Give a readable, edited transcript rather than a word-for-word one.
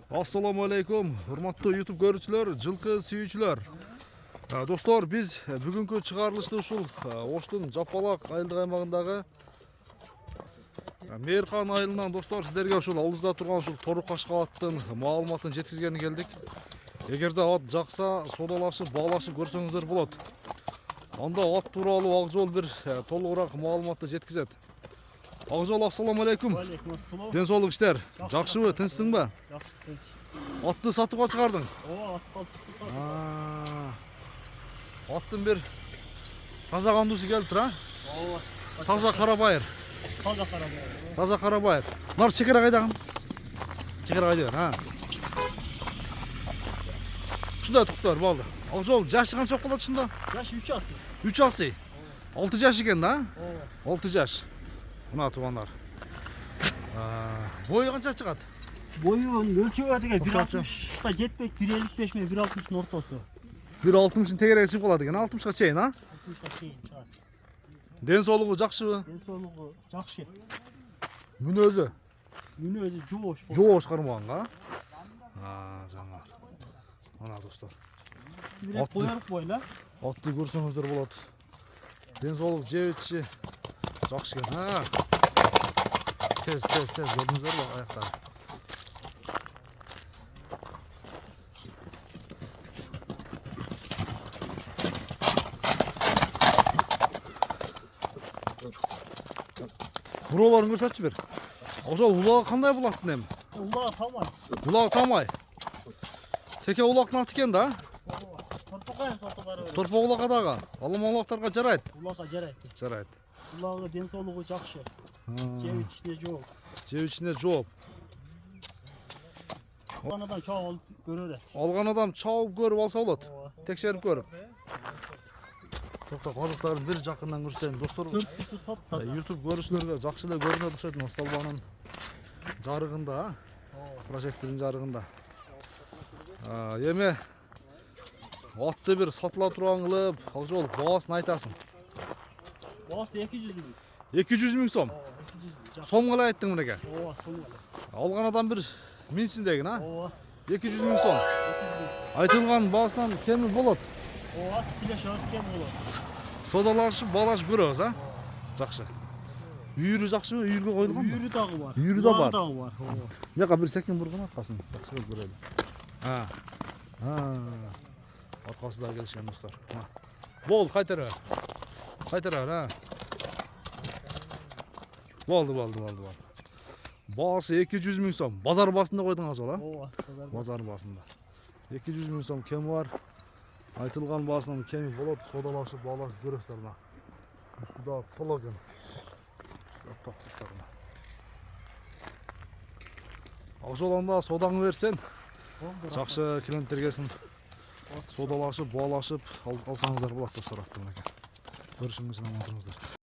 Assalamu alaikum, hurmatlı YouTube görүүчүлөр, жылкы сүйүүчүлөр. Достор, биз бүгүнкү чыгарылышты ушул Оштун Жапалак айылдык аймагындагы Мээрхан айылынан достор сиздерге ушул алдыбызда турган ушул Тору Кашкабаттын маалыматын жеткизгени келдик. Эгерде ат жакса, содалашып, баалашып көрсөңүздөр болот. Анда ат тууралуу Акжол бир толугураак маалыматты жеткизет. Акжол, ассаламу алейкум. Алейкум ассалам. Ден соолук иштер. Жакшыбы, тынчсыңбы? Жакшы, тынч. Атты сатууга чыгардың? Ооба, атты алып чыкты сатып. Аттын бир таза кандуусы келип тур, а? Ооба. Таза карабайыр. Таза карабайыр. Таза карабайыр. Нар чекера кайдагы? Чекера кайда, а? Ушундай туктар болду. Акжол жашы канча болуп калат ушунда? Жашы 3 асы. 3 асы. 6 жаш экен да? Ооба. 6 жаш. Мына туугандар. Бою канча чыгат? Боюн өлчөбө деген Токточу. 1.60га жетпейт, 1.55 менен 1.60-ын ортосу. 1.60-ын тегереге чыгып калат экен, 60га чейин, а? 60га чейин чыгат. Ден соолугу жакшыбы? Ден соолугу жакшы. Мүнөзү? Мүнөзү жоош. Жоош кармаганга? Жаңа. Мына достор. Бирок боярык бойла. Атты көрсөңүздөр болот. Ден соолук жебетчи жакшы экен. Тез көрдүңүздөр бак аяктары. Буролорун көрсөтчү бир. Ошол улагы кандай булаттын эми? Улаа тамай. Улагы тамай. Теке улактын аты экен да? Ооба. Торпокайын сатып бара берет. Торпок улакка дагы. Алым улактарга жарайт. Улаага жарайт. Жарайт. Улагы ден соолугу жакшы. Жеп ичине жооп. Жеп ичине жооп. Алганадан чоң алып көрөр. Алган адам чабып көрүп алса болот. Ооба. Текшерип көрүп. Токто казыктарын бир жакындан көрсөтөйүн достор. YouTube көрүүчүлөргө жакшы эле көрүнөт окшойт Сталбанын жарыгында, прожектордун жарыгында. Эми атты бир сатыла турган кылып, Акжол баасын айтасың. Баасы 200 миң. 200 миң сом. Ооба, 200 миң. Сом кала айттың мынеке. Ооба, сом кала. Алган адам бир минсин деген, а? Ооба, 200 миң сом. 200 миң. Айтылган баасынан кеми болот. Ооба, тилешебиз кем болот. Содалашып, баалашып көрөбүз, а? Жакшы. Үйүрү жакшыбы? Үйүргө коюлганбы? Үйүрү дагы бар. Үйүрү да бар. Дагы бар. Ооба. Жака бир секин бурган аткасын. Жакшы көрүп көрөлү. Аркасы да келишкен достор. Болду, кайтара бер. Кайтара бер, а? Болду. Баасы 200 миң сом. Базар баасында койдуң Акжол, а? Ооба, Базар баасында. 200 миң сом кеми бар. Айтылган баасынан кеми болот. Содалашып, баалашып көрөсүздөр мына. Үстү да толо экен. Акжол анда содаңы берсен, жакшы клиенттергесин содалашып, баалашып алсаңыздар болот достор. Көрүшүңүз менен отуруңуздар.